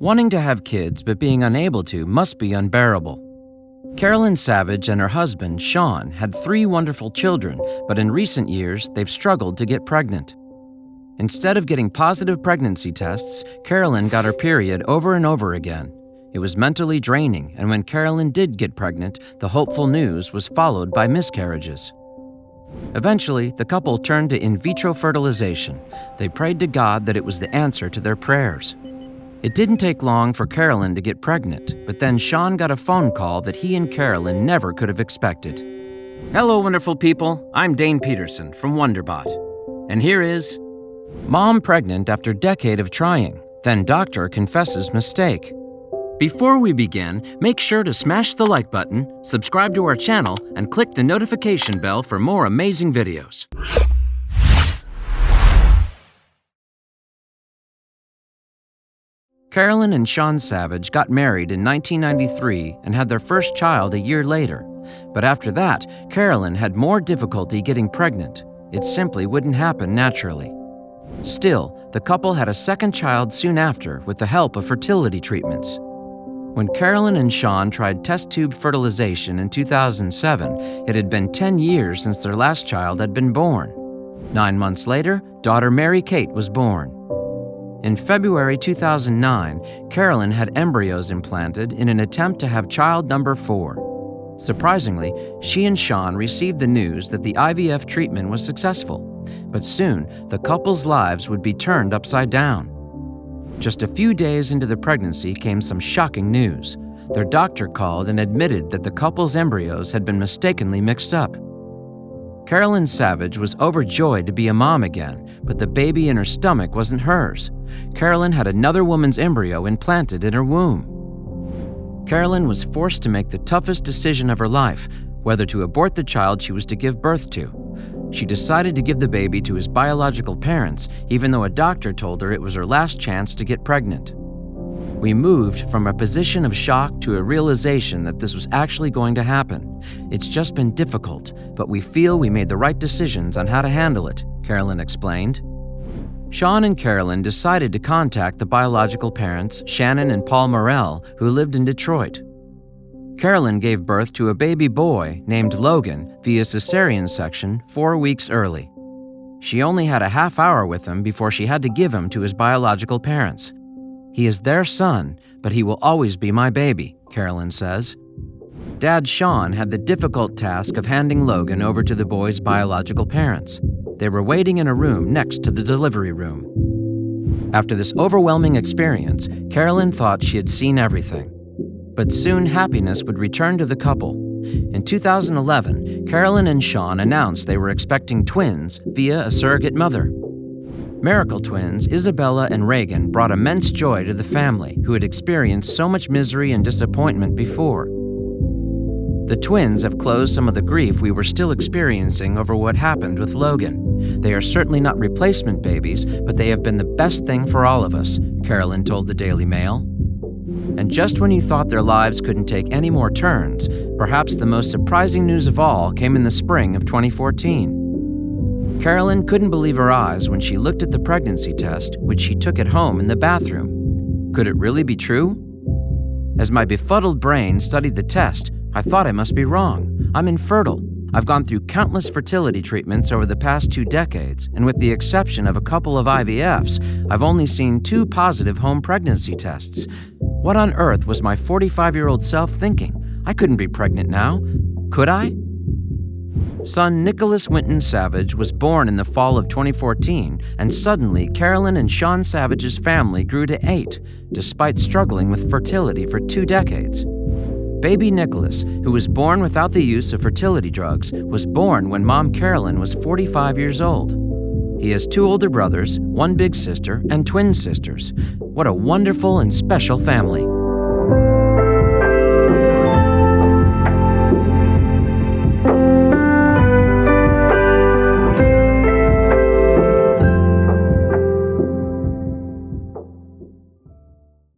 Wanting to have kids but being unable to must be unbearable. Carolyn Savage and her husband, Sean, had 3 wonderful children, but in recent years, they've struggled to get pregnant. Instead of getting positive pregnancy tests, Carolyn got her period over and over again. It was mentally draining, and when Carolyn did get pregnant, the hopeful news was followed by miscarriages. Eventually, the couple turned to in vitro fertilization. They prayed to God that it was the answer to their prayers. It didn't take long for Carolyn to get pregnant, but then Sean got a phone call that he and Carolyn never could have expected. Hello, wonderful people. I'm Dane Peterson from WonderBot. And here is Mom pregnant after decade of trying, then doctor confesses mistake. Before we begin, make sure to smash the like button, subscribe to our channel, and click the notification bell for more amazing videos. Carolyn and Sean Savage got married in 1993 and had their first child a year later. But after that, Carolyn had more difficulty getting pregnant. It simply wouldn't happen naturally. Still, the couple had a second child soon after with the help of fertility treatments. When Carolyn and Sean tried test tube fertilization in 2007, it had been 10 years since their last child had been born. 9 months later, daughter Mary Kate was born. In February 2009, Carolyn had embryos implanted in an attempt to have child number 4. Surprisingly, she and Sean received the news that the IVF treatment was successful, but soon the couple's lives would be turned upside down. Just a few days into the pregnancy came some shocking news. Their doctor called and admitted that the couple's embryos had been mistakenly mixed up. Carolyn Savage was overjoyed to be a mom again, but the baby in her stomach wasn't hers. Carolyn had another woman's embryo implanted in her womb. Carolyn was forced to make the toughest decision of her life, whether to abort the child she was to give birth to. She decided to give the baby to his biological parents, even though a doctor told her it was her last chance to get pregnant. We moved from a position of shock to a realization that this was actually going to happen. It's just been difficult, but we feel we made the right decisions on how to handle it, Carolyn explained. Sean and Carolyn decided to contact the biological parents, Shannon and Paul Morrell, who lived in Detroit. Carolyn gave birth to a baby boy named Logan via cesarean section 4 weeks early. She only had a half hour with him before she had to give him to his biological parents. He is their son, but he will always be my baby, Carolyn says. Dad Sean had the difficult task of handing Logan over to the boy's biological parents. They were waiting in a room next to the delivery room. After this overwhelming experience, Carolyn thought she had seen everything. But soon happiness would return to the couple. In 2011, Carolyn and Sean announced they were expecting twins via a surrogate mother. Miracle twins Isabella and Reagan brought immense joy to the family, who had experienced so much misery and disappointment before. The twins have closed some of the grief we were still experiencing over what happened with Logan. They are certainly not replacement babies, but they have been the best thing for all of us, Carolyn told the Daily Mail. And just when you thought their lives couldn't take any more turns, perhaps the most surprising news of all came in the spring of 2014. Carolyn couldn't believe her eyes when she looked at the pregnancy test, which she took at home in the bathroom. Could it really be true? As my befuddled brain studied the test, I thought I must be wrong. I'm infertile. I've gone through countless fertility treatments over the past 2 decades, and with the exception of a couple of IVFs, I've only seen 2 positive home pregnancy tests. What on earth was my 45-year-old self thinking? I couldn't be pregnant now. Could I? Son Nicholas Winton Savage was born in the fall of 2014, and suddenly Carolyn and Sean Savage's family grew to 8, despite struggling with fertility for 2 decades. Baby Nicholas, who was born without the use of fertility drugs, was born when Mom Carolyn was 45 years old. He has 2 older brothers, 1 big sister, and twin sisters. What a wonderful and special family.